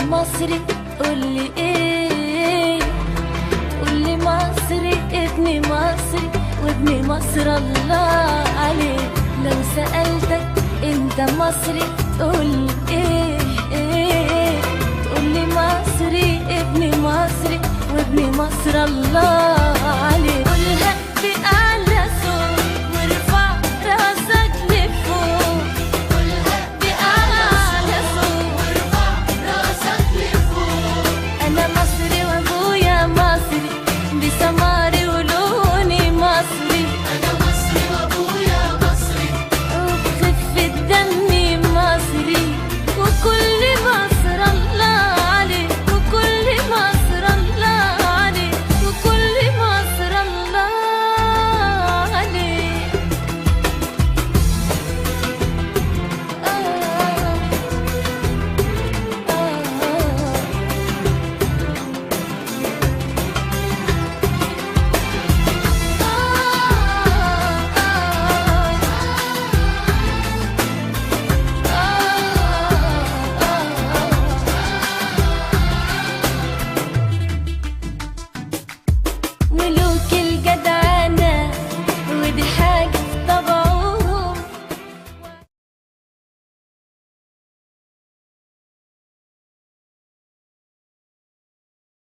مصري قولي ايه، قولي مصري ابن مصري وابن مصر الله عليه. لو سألتك انت مصري تقول ايه ايه، تقولي مصري ابن مصري وابن مصر الله عليه. قولها بأعلى صوت وارفع راسك لفوق، قولها بأعلى صوت وارفع راسك لفوق. أنا مصري وأبويا مصري بسماري ولوني مصري، أنا مصري وأبويا مصري وبخفة دمي مصري. وكل مصر الله عليه، وكل مصر الله عليه، وكل مصر الله عليه. ملوك